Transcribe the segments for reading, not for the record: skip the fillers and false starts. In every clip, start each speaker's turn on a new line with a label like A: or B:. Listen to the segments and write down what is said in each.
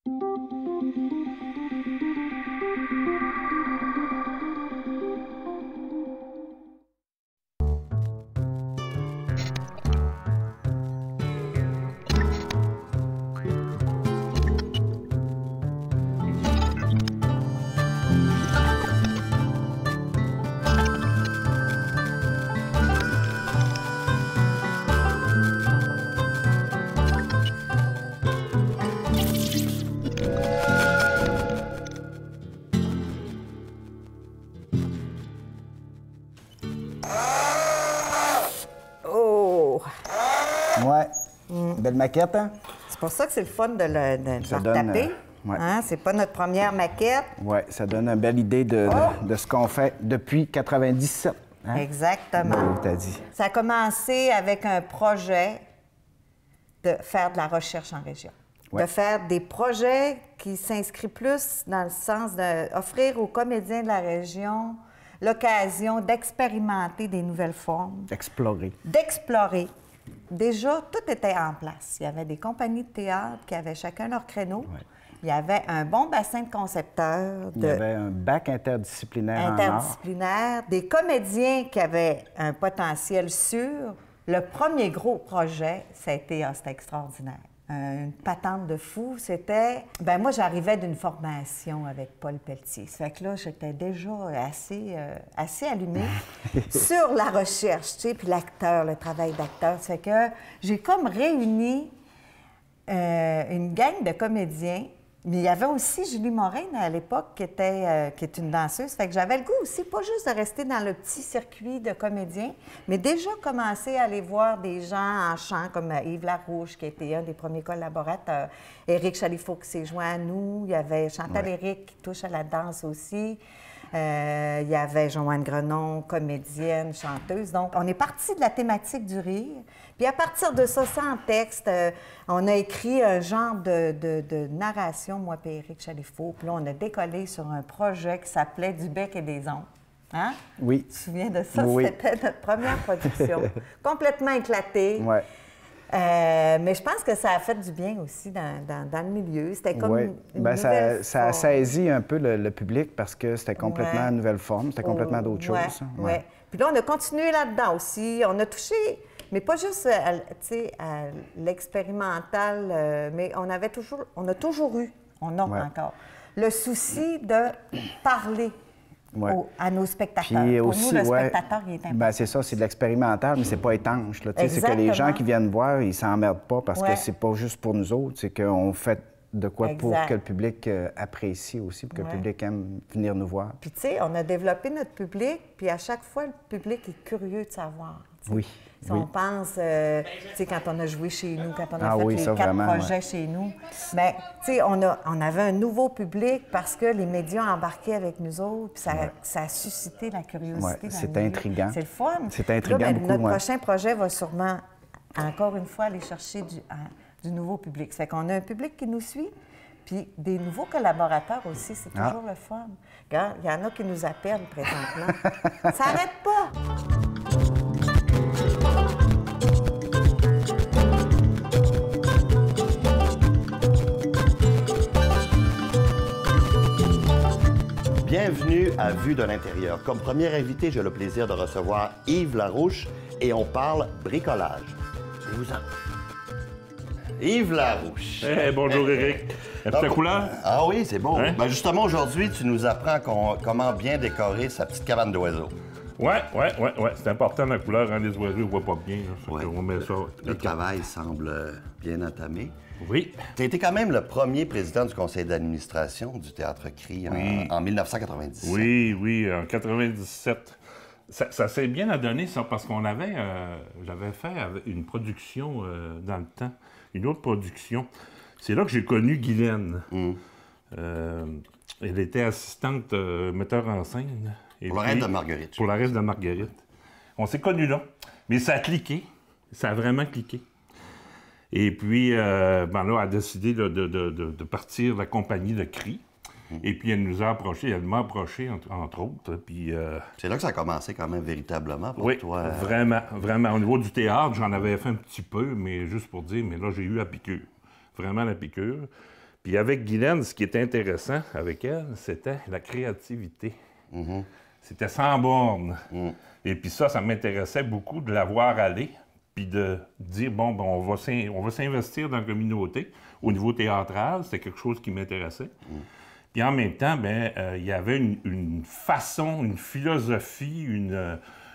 A: Oh!
B: Ouais. Belle maquette, hein?
A: C'est pour ça que c'est le fun de le
B: Ça
A: retaper.
B: ouais.
A: Hein? C'est pas notre première maquette.
B: Oui, ça donne une belle idée de ce qu'on fait depuis 97. Hein?
A: Exactement.
B: Oui, t'as dit.
A: Ça a commencé avec un projet de faire de la recherche en région.
B: Ouais.
A: De faire des projets qui s'inscrivent plus dans le sens d'offrir aux comédiens de la région l'occasion d'expérimenter des nouvelles formes,
B: Explorer.
A: d'explorer. Déjà, tout était en place. Il y avait des compagnies de théâtre qui avaient chacun leur créneau.
B: Ouais.
A: Il y avait un bon bassin de concepteurs,
B: Il y avait un bac interdisciplinaire
A: des comédiens qui avaient un potentiel sûr. Le premier gros projet, c'était extraordinaire. Une patente de fou, c'était... Bien, moi, j'arrivais d'une formation avec Paul Pelletier. Ça fait que là, j'étais déjà assez allumée sur la recherche, tu sais, puis l'acteur, le travail d'acteur. Ça fait que j'ai comme réuni une gang de comédiens. Mais il y avait aussi Julie Morin à l'époque qui est une danseuse. Fait que j'avais le goût aussi, pas juste de rester dans le petit circuit de comédiens, mais déjà commencer à aller voir des gens en chant comme Yves Larouche, qui était un des premiers collaborateurs. Éric Chalifot qui s'est joint à nous. Il y avait Chantal Éric qui touche à la danse aussi. Il y avait Joanne Grenon, comédienne, chanteuse. Donc, on est parti de la thématique du rire. Puis à partir de ça, sans texte, on a écrit un genre de narration, moi et Éric Chalifot. Puis là, on a décollé sur un projet qui s'appelait Du bec et des ongles. Hein?
B: Oui.
A: Tu te souviens de ça?
B: Oui.
A: C'était notre première production. Complètement éclatée.
B: Oui.
A: Mais je pense que ça a fait du bien aussi dans le milieu. C'était comme une nouvelle
B: ça a
A: forme.
B: saisi un peu le public parce que c'était complètement une nouvelle forme, c'était complètement d'autres choses.
A: Oui. Puis là, on a continué là-dedans aussi. On a touché, mais pas juste à l'expérimental, mais on a toujours eu, on a encore, le souci de parler à nos spectateurs.
B: Puis
A: pour
B: aussi,
A: nous, le spectateur, il est important.
B: Bien, c'est ça, c'est de l'expérimental, mais c'est pas étanche. C'est que les gens qui viennent voir, ils s'emmerdent pas parce que c'est pas juste pour nous autres, c'est qu'on fait de quoi pour que le public apprécie aussi, pour que le public aime venir nous voir.
A: Puis tu sais, on a développé notre public, puis à chaque fois, le public est curieux de savoir. T'sais.
B: Oui.
A: Si on pense, tu sais, quand on a joué chez nous, quand on a fait les
B: ça,
A: 4
B: vraiment,
A: projets chez nous, mais tu sais, on avait un nouveau public parce que les médias embarquaient avec nous autres, puis ça a suscité la curiosité.
B: C'est intriguant.
A: C'est le fun.
B: C'est intriguant beaucoup.
A: Notre prochain projet va sûrement, encore une fois, aller chercher du nouveau public. Ça fait qu'on a un public qui nous suit, puis des nouveaux collaborateurs aussi, c'est toujours le fun. Regarde, il y en a qui nous appellent présentement. Ça n'arrête pas!
C: Bienvenue à Vue de l'intérieur. Comme premier invité, j'ai le plaisir de recevoir Yves Larouche et on parle bricolage. Je vous en... Yves Larouche.
D: Hey, bonjour Éric. Un petit couleur?
C: Ah oui, c'est beau.
D: Hein?
C: Ben justement, aujourd'hui, tu nous apprends comment bien décorer sa petite cabane d'oiseaux.
D: Ouais. C'est important la couleur, hein, les oiseaux ne voient pas bien. On met ça.
C: Le travail semble bien entamé.
D: Oui.
C: Tu as été quand même le premier président du conseil d'administration du Théâtre Cri en 1997.
D: Oui, en 97. Ça s'est bien adonné, ça, parce qu'on avait... j'avais fait une production dans le temps, une autre production. C'est là que j'ai connu Guylaine. Elle était assistante metteur en scène.
C: Pour le reste de Marguerite.
D: Pour le reste de Marguerite. On s'est connus là. Mais ça a cliqué. Ça a vraiment cliqué. Et puis, là, elle a décidé de partir la compagnie de Cri. Et puis, elle nous a approchés. Elle m'a approché, entre autres. Puis,
C: c'est là que ça a commencé quand même véritablement pour toi.
D: Vraiment. Au niveau du théâtre, j'en avais fait un petit peu, mais juste pour dire, mais là, j'ai eu la piqûre. Vraiment la piqûre. Puis avec Guylaine, ce qui était intéressant avec elle, c'était la créativité. C'était sans borne. Et puis ça m'intéressait beaucoup de la voir aller, puis de dire, bon, on va s'investir dans la communauté au niveau théâtral. C'était quelque chose qui m'intéressait. Puis en même temps, il y avait une façon, une philosophie,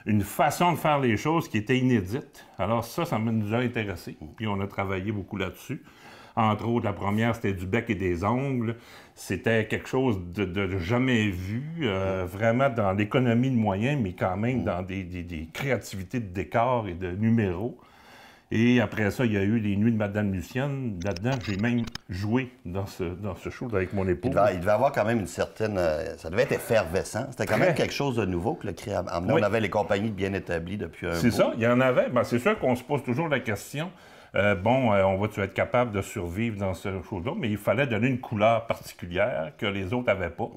D: une façon de faire les choses qui était inédite. Alors ça nous a intéressés. Puis on a travaillé beaucoup là-dessus. Entre autres, la première, c'était du bec et des ongles. C'était quelque chose de jamais vu, vraiment dans l'économie de moyens, mais quand même dans des créativités de décors et de numéros. Et après ça, il y a eu les Nuits de Madame Lucienne. Là-dedans, j'ai même joué dans ce show avec mon épouse.
C: Il devait avoir quand même une certaine... ça devait être effervescent. C'était quand même quelque chose de nouveau que le CRI a amené. Oui. On avait les compagnies bien établies depuis un bout.
D: C'est ça, il y en avait. C'est sûr qu'on se pose toujours la question, on va-tu être capable de survivre dans ce show-là? Mais il fallait donner une couleur particulière que les autres n'avaient pas.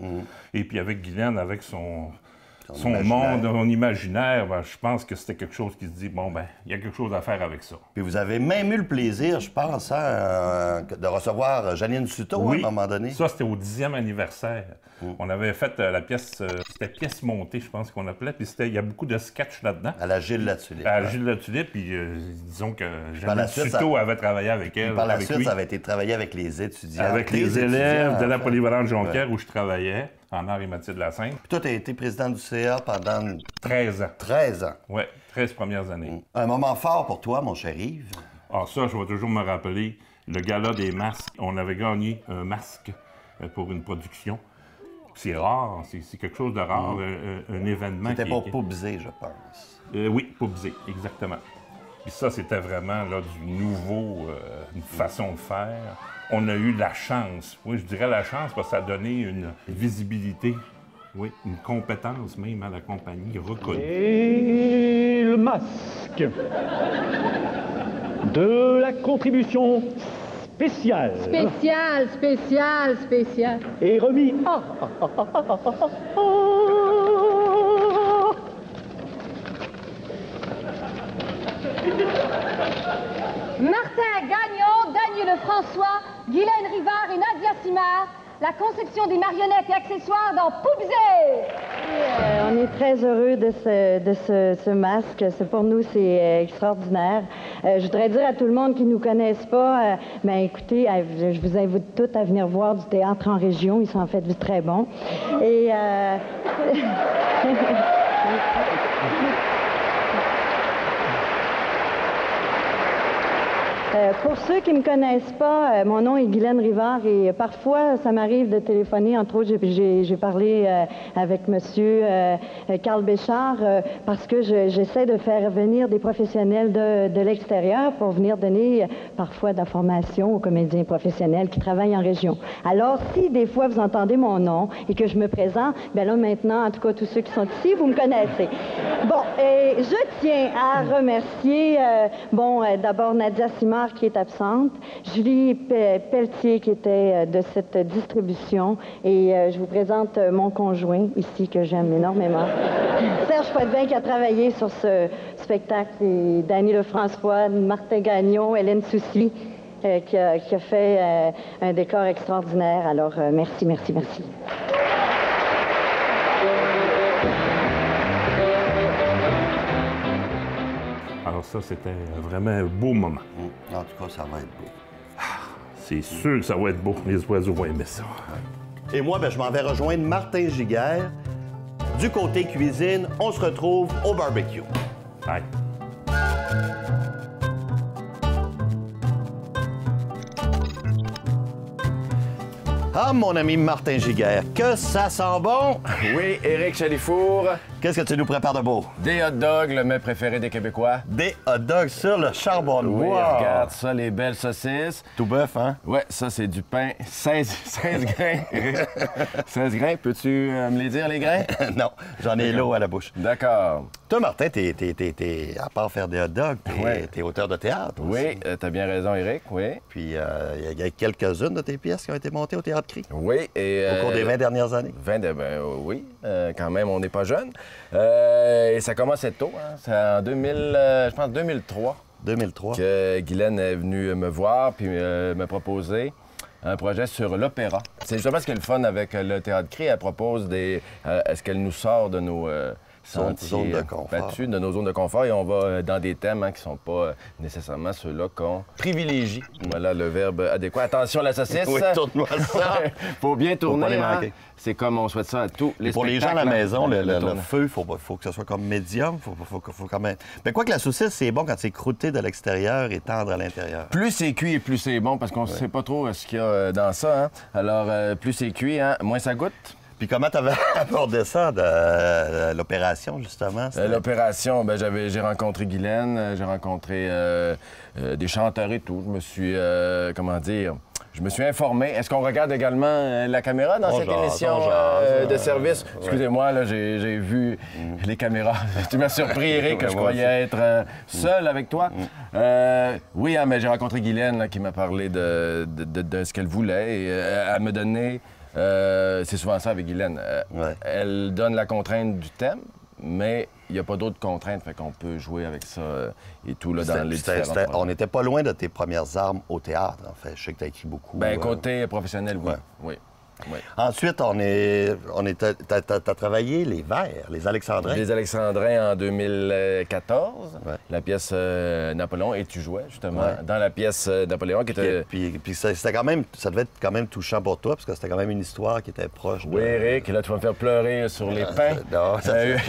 D: Et puis avec Guylaine, avec son monde, son imaginaire, je pense que c'était quelque chose qui se dit, il y a quelque chose à faire avec ça.
C: Puis vous avez même eu le plaisir, je pense, de recevoir Janine Suto à un moment donné.
D: Ça, c'était au 10e anniversaire. On avait fait la pièce, c'était pièce montée, je pense qu'on appelait, puis il y a beaucoup de sketchs là-dedans.
C: À la Gilles Latulippe.
D: À la Gilles Latulippe, puis disons que Janine Suto avait travaillé avec elle.
C: Par la suite, ça avait été travaillé avec les étudiants.
D: Avec les élèves de la Polyvalente Jonquière où je travaillais, en arts et métiers de la scène.
C: Puis toi, tu as été président du CA pendant...
D: 13 ans.
C: 13 ans.
D: Oui, 13 premières années.
C: Un moment fort pour toi, mon cher Yves.
D: Ah, ça, je vais toujours me rappeler, le gala des masques. On avait gagné un masque pour une production. C'est rare, c'est quelque chose de rare, un événement.
C: C'était pour Poubzé, je pense.
D: Oui, Poubzé, exactement. Puis ça, c'était vraiment là, du nouveau, une façon de faire. On a eu la chance, oui, je dirais la chance, parce que ça a donné une visibilité, oui, une compétence même à la compagnie reconnue.
E: Et le masque de la contribution spéciale.
F: Spécial.
E: Et remis.
F: Martin Gagnon, Daniel François, Guylaine Rivard et Nadia Simard, la conception des marionnettes et accessoires dans Poubzé.
G: On est très heureux de ce masque. Pour nous, c'est extraordinaire. Je voudrais dire à tout le monde qui ne nous connaissent pas, écoutez, je vous invite tous à venir voir du théâtre en région. Ils sont en fait du très bon. Et... pour ceux qui ne me connaissent pas, mon nom est Guylaine Rivard et parfois, ça m'arrive de téléphoner. Entre autres, j'ai parlé avec monsieur Carl Béchard parce que j'essaie de faire venir des professionnels de l'extérieur pour venir donner parfois de la formation aux comédiens professionnels qui travaillent en région. Alors, si des fois vous entendez mon nom et que je me présente, bien là maintenant, en tout cas tous ceux qui sont ici, vous me connaissez. Bon, et je tiens à remercier, d'abord Nadia Simard qui est absente, Julie Pelletier qui était de cette distribution et je vous présente mon conjoint ici que j'aime énormément. Serge Potvin qui a travaillé sur ce spectacle et Dany Lefrançois, Martin Gagnon, Hélène Soucy qui a fait un décor extraordinaire. Alors merci.
D: Alors ça, c'était vraiment un beau moment.
C: En tout cas, ça va être beau.
D: C'est sûr que ça va être beau. Les oiseaux vont aimer ça.
C: Et moi, je m'en vais rejoindre Martin Giguère. Du côté cuisine, on se retrouve au barbecue.
D: Aïe.
C: Ah, mon ami Martin Giguère, que ça sent bon!
H: Oui, Éric Chalifour.
C: Qu'est-ce que tu nous prépares de beau?
H: Des hot dogs, le mets préféré des Québécois.
C: Des hot dogs sur le charbon de bois.
H: Oui, regarde ça, les belles saucisses.
C: Tout bœuf, hein?
H: Ouais, ça, c'est du pain 16 grains. 16 grains, peux-tu me les dire, les grains?
C: Non, j'en ai l'eau à la bouche.
H: D'accord.
C: Toi, Martin, t'es à part faire des hot dogs, t'es auteur de théâtre aussi.
H: Oui, t'as bien raison, Éric, oui.
C: Puis, il y a quelques-unes de tes pièces qui ont été montées au Théâtre CRI.
H: Oui, et...
C: Au cours des 20 dernières années.
H: Oui, quand même, on n'est pas jeune. Et ça commence tôt, hein. C'est en 2003.
C: 2003.
H: Que Guylaine est venue me voir puis me proposer un projet sur l'opéra. C'est justement ce qui est le fun avec le Théâtre CRI. Elle propose des... Est-ce qu'elle nous sort de nos...
C: Zone de confort.
H: Battus, de nos zones de confort, et on va dans des thèmes qui ne sont pas nécessairement ceux-là qu'on privilégie. Voilà le verbe adéquat. Attention à la saucisse!
C: Oui, tourne-moi ça!
H: Faut bien tourner.
C: Faut pas les manquer.
H: C'est comme on souhaite ça à tous les
C: Pour les gens à
H: spectacles,
C: la maison, le
H: tourner.
C: feu, il faut que ce soit comme médium. Faut quand même... Mais quoi que la saucisse, c'est bon quand c'est croûté de l'extérieur et tendre à l'intérieur.
H: Plus c'est cuit et plus c'est bon, parce qu'on ne sait pas trop ce qu'il y a dans ça. Hein? Alors, plus c'est cuit, hein, moins ça goûte.
C: Puis comment tu avais abordé ça, de l'opération, justement?
H: L'opération, ben, j'ai rencontré Guylaine, j'ai rencontré des chanteurs et tout. Je me suis, je me suis informé. Est-ce qu'on regarde également la caméra dans cette émission de service? Excusez-moi, là, j'ai vu les caméras. Tu m'as surpris, Éric, que je croyais être seul avec toi. Oui, hein, mais j'ai rencontré Guylaine là, qui m'a parlé de ce qu'elle voulait et elle me donnait... c'est souvent ça avec Guylaine. Elle donne la contrainte du thème, mais il n'y a pas d'autres contraintes, fait qu'on peut jouer avec ça et tout là, dans les différents projets.
C: On n'était pas loin de tes premières armes au théâtre, en fait. Je sais que tu as écrit beaucoup.
H: Bien, côté professionnel, oui. Oui. Oui.
C: Ensuite, t'as travaillé les vers, les Alexandrins.
H: Les Alexandrins en 2014, la pièce Napoléon, et tu jouais justement dans la pièce Napoléon qui était...
C: Puis c'était quand même, ça devait être quand même touchant pour toi, parce que c'était quand même une histoire qui était proche de...
H: Oui, Éric, là, tu vas me faire pleurer sur les pains.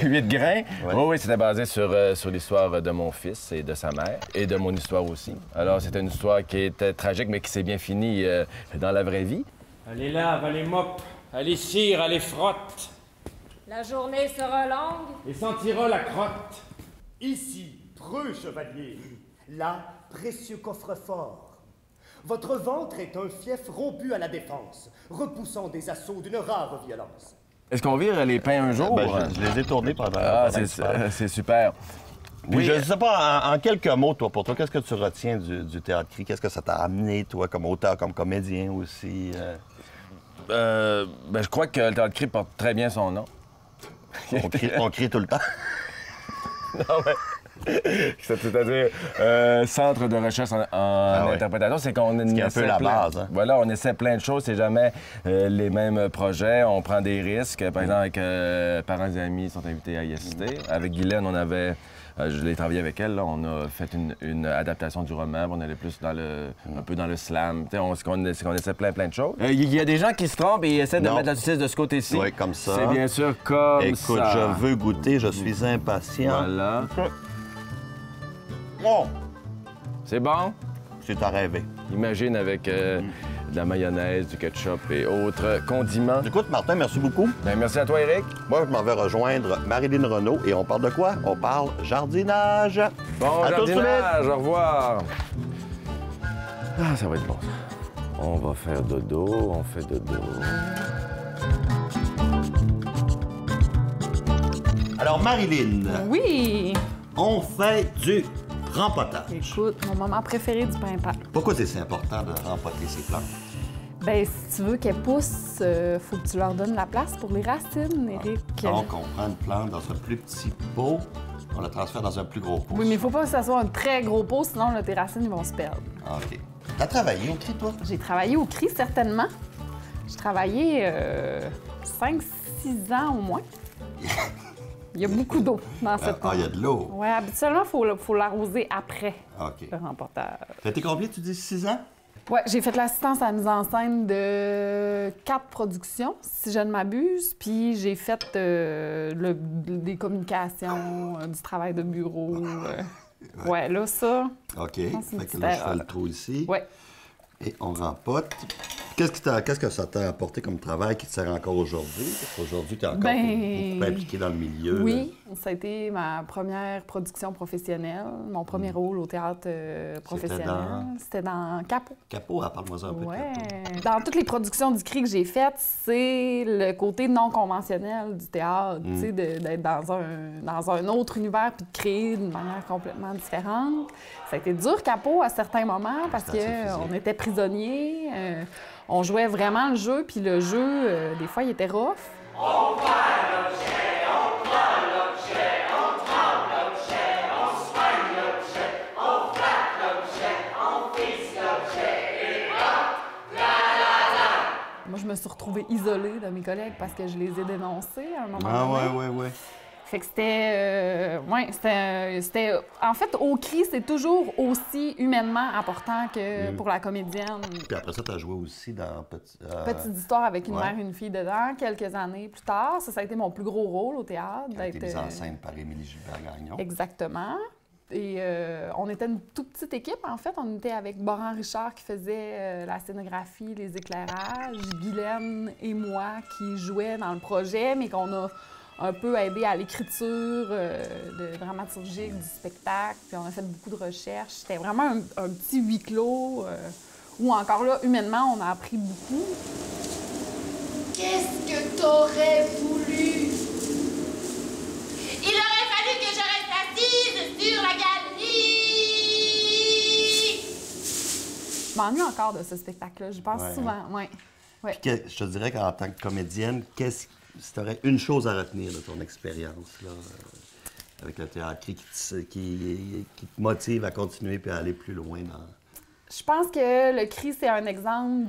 H: 8 grains. Oui, c'était basé sur l'histoire de mon fils et de sa mère, et de mon histoire aussi. Alors, c'était une histoire qui était tragique, mais qui s'est bien finie dans la vraie vie.
I: Allez lave, allez mop, allez cire, allez frotte.
F: La journée sera longue.
I: Et sentira la crotte.
J: Ici, preux chevalier, là, précieux coffre-fort. Votre ventre est un fief rompu à la défense, repoussant des assauts d'une rare violence.
H: Est-ce qu'on vire les pains un jour?
C: Je les ai tournés pendant...
H: c'est super.
C: Oui, je ne sais pas, en quelques mots, toi, pour toi, qu'est-ce que tu retiens du Théâtre CRI? Qu'est-ce que ça t'a amené, toi, comme auteur, comme comédien aussi?
H: Je crois que le Théâtre CRI porte très bien son nom.
C: On crie tout le temps.
H: Non, mais... C'est-à-dire, centre de recherche en interprétation, c'est qu'on essaie
C: un peu la base. Hein?
H: Voilà, on essaie plein de choses, c'est jamais les mêmes projets, on prend des risques. Par exemple, avec Parents et Amis sont invités à y assister. Avec Guylaine, on avait... je l'ai travaillé avec elle, là. On a fait une adaptation du roman, on allait plus dans un peu dans le slam. On essaie plein de choses. Il y a des gens qui se trompent et essaient de mettre la saucisse de ce côté-ci.
C: Oui, comme ça.
H: C'est bien sûr comme ça.
C: Écoute, je veux goûter, je suis impatient.
H: Voilà.
C: Oh!
H: C'est bon?
C: C'est à rêver.
H: Imagine avec de la mayonnaise, du ketchup et autres condiments.
C: Écoute, Martin, merci beaucoup.
H: Bien, merci à toi, Éric.
C: Moi, je m'en vais rejoindre Marilyn Renaud et on parle de quoi? On parle jardinage.
H: Bon jardinage, au revoir. Ah, ça va être bon. On va faire dodo, on fait dodo.
C: Alors, Marilyn.
K: Oui.
C: On fait du rempotage.
K: Écoute, mon moment préféré du printemps.
C: Pourquoi c'est si important de rempoter ces plantes?
K: Bien, si tu veux qu'elles poussent, faut que tu leur donnes la place pour les racines, Éric.
C: Donc, on prend une plante dans un plus petit pot, on la transfère dans un plus gros pot.
K: Oui, mais il faut pas que ça soit un très gros pot, sinon là, tes racines ils vont se perdre.
C: OK. T'as travaillé au CRI, toi?
K: J'ai travaillé au CRI, certainement. J'ai travaillé 5-6 ans au moins. Il y a beaucoup d'eau dans cette plante.
C: Ah, il y a de l'eau?
K: Oui, habituellement, il faut l'arroser après le remportage.
C: T'as été combien, tu dis, 6 ans?
K: Oui, j'ai fait l'assistance à la mise en scène de 4 productions, si je ne m'abuse. Puis j'ai fait des communications, du travail de bureau. Ouais, là, ça...
C: OK. Fait que là, je fais le trou ici.
K: Oui.
C: Et on rempote. Qu'est-ce que ça t'a apporté comme travail qui te sert encore aujourd'hui? Aujourd'hui, tu es encore beaucoup impliqué dans le milieu.
K: Oui, ça a été ma première production professionnelle, mon premier rôle au théâtre professionnel. C'était dans Capot.
C: Capot, parle-moi un peu de Capot.
K: Dans toutes les productions du CRI que j'ai faites, c'est le côté non conventionnel du théâtre, tu sais, d'être dans un autre univers puis de créer d'une manière complètement différente. Ça a été dur, Capot, à certains moments, parce qu'on était prisonniers. On jouait vraiment le jeu, puis le jeu, des fois, il était rough.
L: On perd l'objet, on prend l'objet, on trempe l'objet, on soigne l'objet, on flatte l'objet, on fixe l'objet, et hop, la la
K: je me suis retrouvée isolée de mes collègues parce que je les ai dénoncés à un moment donné.
C: Ah ouais.
K: Fait que c'était... En fait, au CRI, c'est toujours aussi humainement important que pour la comédienne.
C: Puis après ça, tu as joué aussi dans
K: Petite histoire avec une mère et une fille dedans, quelques années plus tard. Ça a été mon plus gros rôle au théâtre.
C: Qui a été mise en scène par Émilie Gilbert-Gagnon.
K: Exactement. Et on était une toute petite équipe, en fait. On était avec Boran Richard qui faisait la scénographie, les éclairages, Guylaine et moi qui jouaient dans le projet, mais qu'on a un peu aidé à l'écriture dramaturgique du spectacle. Puis on a fait beaucoup de recherches. C'était vraiment un petit huis clos où, encore là, humainement, on a appris beaucoup.
M: Qu'est-ce que t'aurais voulu? Il aurait fallu que je reste assise sur la galerie!
K: Je m'ennuie encore de ce spectacle-là. Je pense souvent, ouais.
C: Puis je te dirais qu'en tant que comédienne, si tu aurais une chose à retenir de ton expérience là, avec le théâtre qui te motive à continuer puis à aller plus loin dans...
K: Je pense que le CRI, c'est un exemple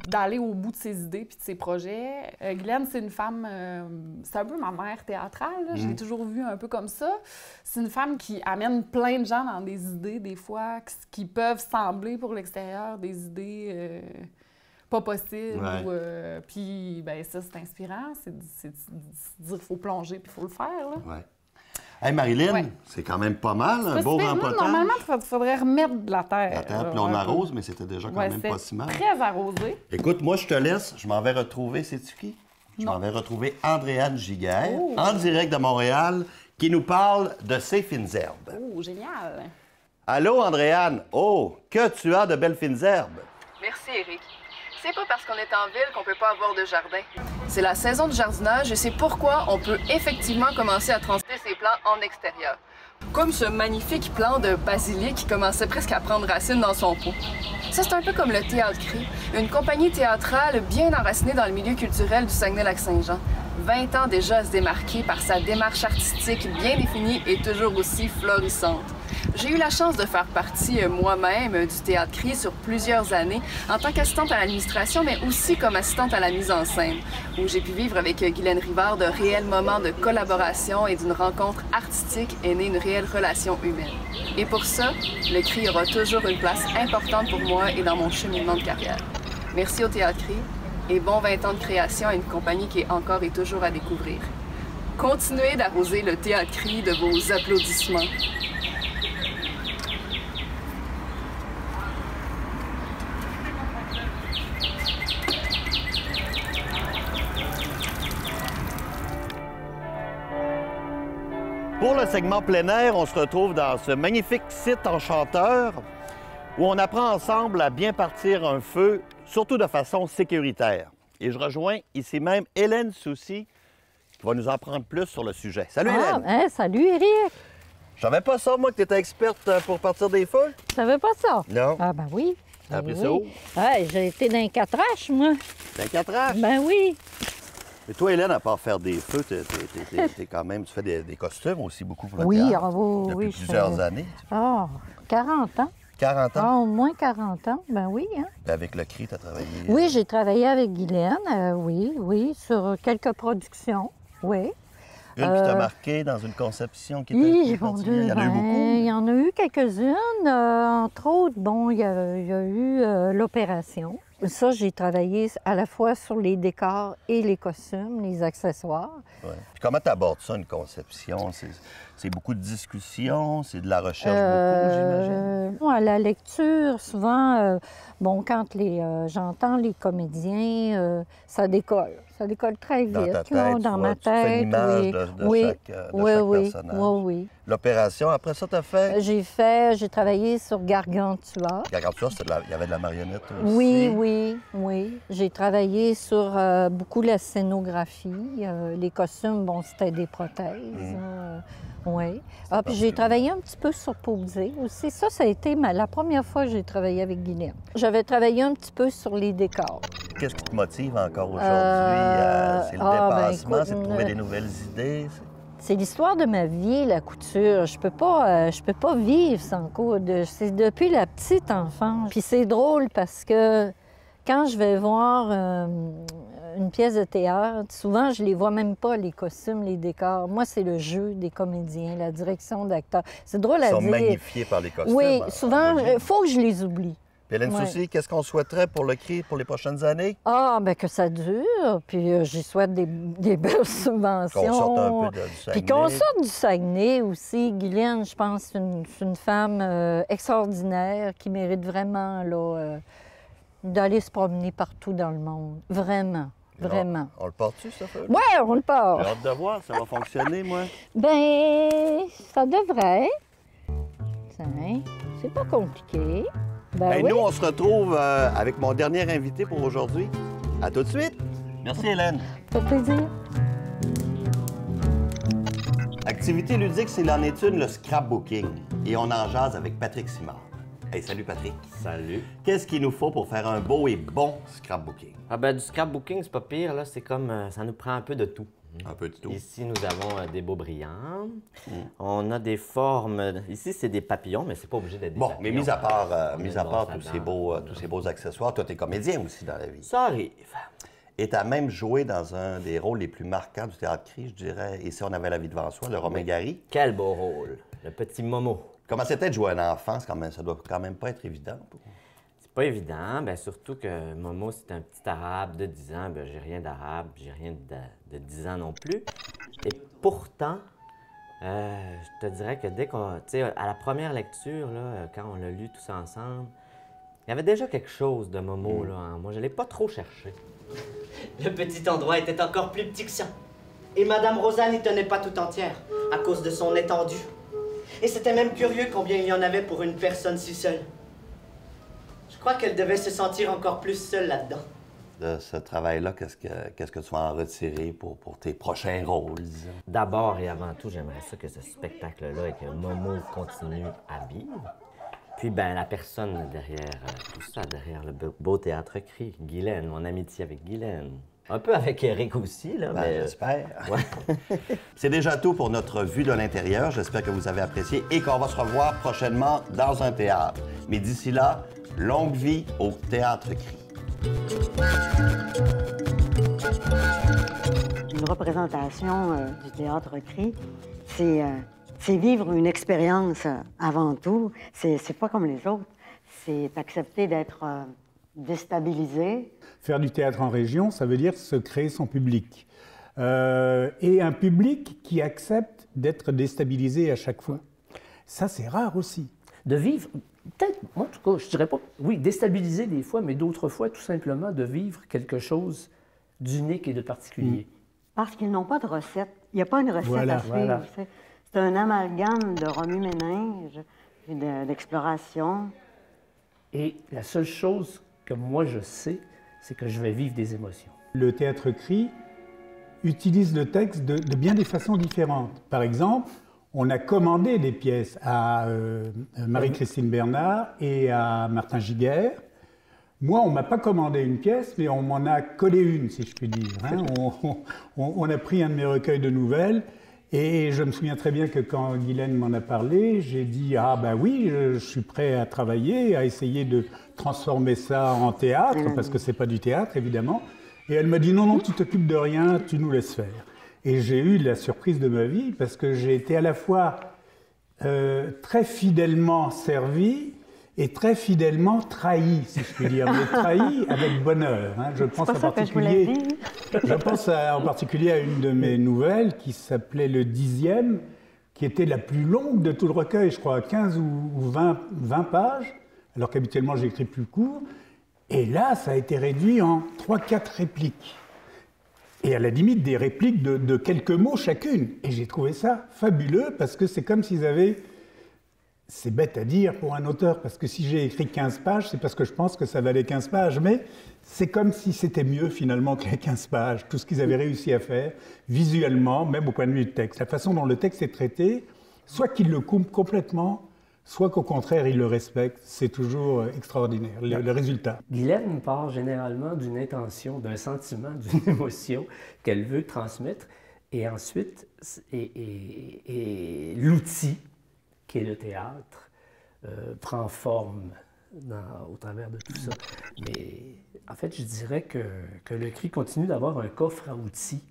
K: d'aller au bout de ses idées puis de ses projets. Guylaine, c'est une femme... c'est un peu ma mère théâtrale. Je l'ai toujours vue un peu comme ça. C'est une femme qui amène plein de gens dans des idées, des fois, qui peuvent sembler pour l'extérieur des idées... pas possible. Puis, ben ça, c'est inspirant. C'est de dire qu'il faut plonger puis il faut le faire. Là.
C: Ouais. Hey, Marilyn, c'est quand même pas mal, un beau rempotage.
K: Normalement, il faudrait remettre de la terre.
C: La terre, puis on arrose, mais c'était déjà quand même pas si mal.
K: Très arrosé.
C: Écoute, moi, je te laisse. Je m'en vais retrouver, sais-tu qui? Je m'en vais retrouver Andréane Giguère, en direct de Montréal, qui nous parle de ses fines herbes.
K: Oh, génial.
C: Allô, Andréane. Oh, que tu as de belles fines herbes.
N: Merci, Éric. C'est pas parce qu'on est en ville qu'on peut pas avoir de jardin. C'est la saison du jardinage et c'est pourquoi on peut effectivement commencer à transiter ses plants en extérieur. Comme ce magnifique plant de basilic qui commençait presque à prendre racine dans son pot. Ça, c'est un peu comme le Théâtre CRI, une compagnie théâtrale bien enracinée dans le milieu culturel du Saguenay-Lac-Saint-Jean. 20 ans déjà à se démarquer par sa démarche artistique bien définie et toujours aussi florissante. J'ai eu la chance de faire partie moi-même du Théâtre CRI sur plusieurs années en tant qu'assistante à l'administration, mais aussi comme assistante à la mise en scène, où j'ai pu vivre avec Guylaine Rivard de réels moments de collaboration et d'une rencontre artistique est née une réelle relation humaine. Et pour ça, le CRI aura toujours une place importante pour moi et dans mon cheminement de carrière. Merci au Théâtre CRI et bon 20 ans de création à une compagnie qui est encore et toujours à découvrir. Continuez d'arroser le Théâtre CRI de vos applaudissements.
C: Pour le segment plein air, on se retrouve dans ce magnifique site enchanteur où on apprend ensemble à bien partir un feu, surtout de façon sécuritaire. Et je rejoins ici même Hélène Soucy qui va nous en prendre plus sur le sujet. Salut Hélène!
O: Hein, salut Éric!
C: Je savais pas ça, moi, que tu étais experte pour partir des feux.
O: Tu savais pas ça?
C: Non.
O: Ah ben oui.
C: T'as appris ça où?
O: Ouais, j'ai été dans les 4H, moi.
C: Dans les 4H?
O: Ben oui.
C: Mais toi, Hélène, à part faire des feux, t'es quand même, tu fais des costumes aussi beaucoup pour le
O: oui,
C: théâtre.
O: Oui,
C: depuis plusieurs années.
O: Ah, 40 ans.
C: 40 ans?
O: Ah, au moins 40 ans, ben oui. Hein?
C: Avec le CRI, tu as travaillé?
O: Oui, j'ai travaillé avec Guylaine, oui, sur quelques productions, oui.
C: Une qui t'a marqué dans une conception qui était
O: oui,
C: particulière? Il y en a eu beaucoup?
O: Il y en a eu quelques-unes. Entre autres, bon, il y a eu l'opération. Ça, j'ai travaillé à la fois sur les décors et les costumes, les accessoires.
C: Ouais. Puis comment tu abordes ça, une conception? C'est beaucoup de discussions, c'est de la recherche beaucoup, j'imagine?
O: À la lecture, souvent, bon, quand j'entends les comédiens, ça décolle. Ça décolle très vite.
C: Dans ta tête,
O: dans ma
C: tu fais
O: tête,
C: l'image
O: oui.
C: de chaque personnage.
O: Oui.
C: L'opération, après ça, tu as fait?
O: J'ai travaillé sur Gargantua.
C: Gargantua, il y avait de la marionnette aussi.
O: Oui. J'ai travaillé sur beaucoup la scénographie. Les costumes, bon, c'était des prothèses. Oui. Ah, puis j'ai travaillé un petit peu sur posé aussi. Ça a été la première fois que j'ai travaillé avec Guylaine. J'avais travaillé un petit peu sur les décors.
C: Qu'est-ce qui te motive encore aujourd'hui? C'est le dépassement, c'est de trouver des nouvelles idées?
O: C'est l'histoire de ma vie, la couture. Je peux pas vivre sans coudre. C'est depuis la petite enfance. Puis c'est drôle parce que quand je vais voir une pièce de théâtre, souvent, je les vois même pas, les costumes, les décors. Moi, c'est le jeu des comédiens, la direction d'acteurs. C'est drôle à dire.
C: Ils sont magnifiés par les costumes.
O: Oui, souvent, il faut que je les oublie.
C: Puis Hélène Soucy, qu'est-ce qu'on souhaiterait pour le CRI pour les prochaines années?
O: Ah, bien que ça dure, puis j'y souhaite des belles subventions.
C: Qu'on sorte un peu du Saguenay.
O: Puis qu'on sorte du Saguenay aussi. Guylaine, je pense, c'est une femme extraordinaire qui mérite vraiment là, d'aller se promener partout dans le monde. Vraiment, vraiment.
C: On le porte-tu, ça fait?
O: Oui, on le porte.
C: J'ai hâte de voir, ça va fonctionner, moi.
O: Ben, ça devrait. C'est pas compliqué. Ben oui.
C: Nous, on se retrouve avec mon dernier invité pour aujourd'hui. À tout de suite. Merci, Hélène.
O: Ça fait plaisir.
C: Activité ludique, c'est l'en est une, le scrapbooking. Et on en jase avec Patrick Simard. Hey, salut Patrick.
P: Salut.
C: Qu'est-ce qu'il nous faut pour faire un beau et bon scrapbooking?
P: Ah ben, du scrapbooking, c'est pas pire, là. C'est comme, ça nous prend un peu de tout.
C: Un peu de tout.
P: Ici, nous avons des beaux brillants. On a des formes. Ici, c'est des papillons, mais c'est pas obligé d'être des papillons.
C: Mais mis à part tous ces beaux accessoires, toi, t'es comédien aussi dans la vie.
P: Ça arrive.
C: Et t'as même joué dans un des rôles les plus marquants du théâtre CRI, je dirais. Et si on avait la vie devant soi, le Romain Gary.
P: Quel beau rôle. Le petit Momo.
C: Comment c'était de jouer un enfant? Ça doit quand même pas être évident.
P: C'est pas évident, bien surtout que Momo, c'est un petit arabe de 10 ans. Bien, j'ai rien d'arabe, j'ai rien de 10 ans non plus. Et pourtant, je te dirais que dès qu'on... Tu sais, à la première lecture, là, quand on l'a lu tous ensemble, il y avait déjà quelque chose de Momo, là, en moi. Je l'ai pas trop cherché.
Q: Le petit endroit était encore plus petit que ça. Et Madame Rosa n'y tenait pas tout entière, à cause de son étendue. Et c'était même curieux combien il y en avait pour une personne si seule. Je crois qu'elle devait se sentir encore plus seule là-dedans.
C: De ce travail-là, qu'est-ce que tu vas en retirer pour tes prochains rôles, disons?
P: D'abord et avant tout, j'aimerais ça que ce spectacle-là et que Momo continue à vivre. Puis, ben la personne derrière tout ça, derrière le beau théâtre CRI, Guylaine, mon amitié avec Guylaine. Un peu avec Éric aussi, là, mais...
C: J'espère. Ouais. C'est déjà tout pour notre vue de l'intérieur. J'espère que vous avez apprécié et qu'on va se revoir prochainement dans un théâtre. Mais d'ici là, longue vie au Théâtre CRI.
R: Une représentation du Théâtre CRI, c'est vivre une expérience avant tout. C'est pas comme les autres. C'est accepter d'être déstabilisé.
S: Faire du théâtre en région, ça veut dire se créer son public. Et un public qui accepte d'être déstabilisé à chaque fois. Ça, c'est rare aussi.
T: De vivre, peut-être, moi en tout cas, je dirais pas, oui, déstabiliser des fois, mais d'autres fois, tout simplement, de vivre quelque chose d'unique et de particulier.
R: Parce qu'ils n'ont pas de recette. Il n'y a pas une recette à suivre. Voilà. C'est un amalgame de remue-ménage, d'exploration.
T: Et la seule chose que moi je sais, c'est que je vais vivre des émotions.
S: Le Théâtre CRI utilise le texte de bien des façons différentes. Par exemple, on a commandé des pièces à Marie-Christine Bernard et à Martin Giguère. Moi, on ne m'a pas commandé une pièce, mais on m'en a collé une, si je puis dire. Hein. On a pris un de mes recueils de nouvelles, et je me souviens très bien que quand Guylaine m'en a parlé, j'ai dit « Ah ben oui, je suis prêt à travailler, à essayer de transformer ça en théâtre, parce que c'est pas du théâtre, évidemment. » Et elle m'a dit « Non, non, tu t'occupes de rien, tu nous laisses faire. » Et j'ai eu la surprise de ma vie, parce que j'ai été à la fois très fidèlement servi et très fidèlement trahi, si je puis dire, mais trahi avec bonheur. Hein. Je pense en particulier à une de mes nouvelles qui s'appelait Le 10e, qui était la plus longue de tout le recueil, je crois, 15 ou 20 pages, alors qu'habituellement j'écris plus court. Et là, ça a été réduit en 3-4 répliques. Et à la limite, des répliques de quelques mots chacune. Et j'ai trouvé ça fabuleux, parce que c'est comme s'ils avaient... C'est bête à dire pour un auteur, parce que si j'ai écrit 15 pages, c'est parce que je pense que ça valait 15 pages, mais c'est comme si c'était mieux finalement que les 15 pages, tout ce qu'ils avaient réussi à faire, visuellement, même au point de vue du texte. La façon dont le texte est traité, soit qu'il le coupe complètement, soit qu'au contraire, il le respecte. C'est toujours extraordinaire, le résultat.
T: Guylaine part généralement d'une intention, d'un sentiment, d'une émotion qu'elle veut transmettre, et ensuite, l'outil qui est le théâtre, prend forme au travers de tout ça. Mais en fait, je dirais que le CRI continue d'avoir un coffre à outils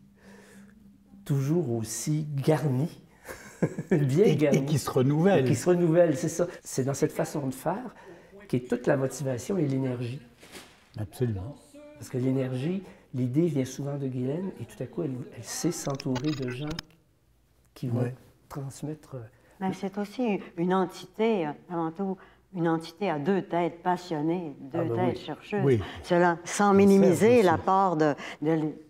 T: toujours aussi garni, bien garni.
S: Et qui se renouvelle.
T: Et qui se renouvelle, c'est ça. C'est dans cette façon de faire qu'est toute la motivation et l'énergie.
S: Absolument.
T: Parce que l'énergie, l'idée vient souvent de Guylaine et tout à coup, elle sait s'entourer de gens qui vont transmettre...
R: Mais c'est aussi une entité, avant tout, une entité à deux têtes passionnées, deux têtes chercheuses. Oui. Cela, sans minimiser l'apport de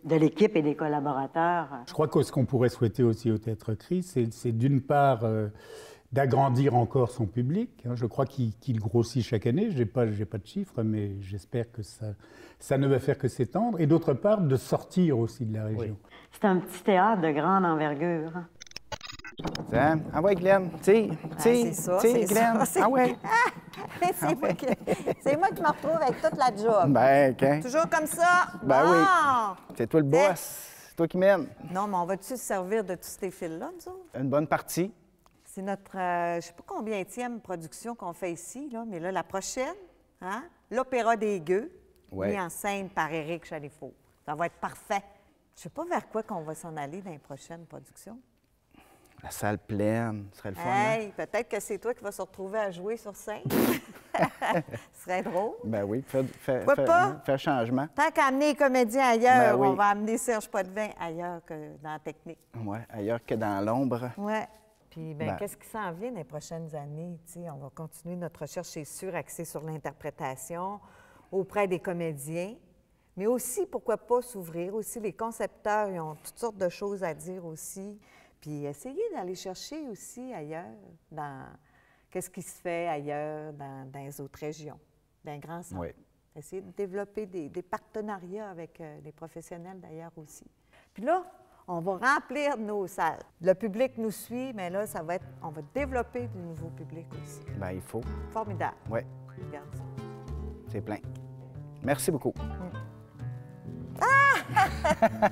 R: l'équipe et des collaborateurs.
S: Je crois que ce qu'on pourrait souhaiter aussi au Théâtre CRI, c'est d'une part d'agrandir encore son public. Je crois qu'il grossit chaque année. Je n'ai pas de chiffres, mais j'espère que ça ne va faire que s'étendre. Et d'autre part, de sortir aussi de la région.
R: Oui. C'est un petit théâtre de grande envergure.
B: Tiens, envoie Guylaine. Guylaine. Ah ouais.
A: C'est moi qui me retrouve avec toute la job.
B: Ben, OK.
A: Toujours comme ça?
B: Ben oui. C'est toi le boss. C'est toi qui mène.
A: Non, mais on va-tu se servir de tous ces fils-là, nous autres?
B: Une bonne partie.
A: C'est notre, je ne sais pas combienième production qu'on fait ici, là, mais là, la prochaine, hein? L'Opéra des Gueux, mis en scène par Éric Chalifaux. Ça va être parfait. Je ne sais pas vers quoi qu'on va s'en aller dans les prochaines productions.
B: La salle pleine, ce serait le fun.
A: Hey, peut-être que c'est toi qui vas se retrouver à jouer sur scène. Ce serait drôle.
B: Ben oui, faire changement.
A: Tant qu'à amener les comédiens ailleurs,
B: ben oui.
A: On va amener Serge Potvin ailleurs que dans la technique.
B: Oui, ailleurs que dans l'ombre.
A: Oui. Puis, qu'est-ce qui s'en vient dans les prochaines années? T'sais, on va continuer notre recherche, c'est sûr, axée sur l'interprétation auprès des comédiens. Mais aussi, pourquoi pas s'ouvrir aussi. Les concepteurs, ils ont toutes sortes de choses à dire aussi. Puis essayer d'aller chercher aussi ailleurs, dans qu'est-ce qui se fait ailleurs dans les autres régions, dans les grands centres. Oui. Essayer de développer des partenariats avec les professionnels d'ailleurs aussi. Puis là, on va remplir nos salles. Le public nous suit, mais là, on va développer du nouveau public aussi.
B: Bien, il faut.
A: Formidable.
B: Oui.
A: Regarde ça.
B: C'est plein. Merci beaucoup.
A: Ah!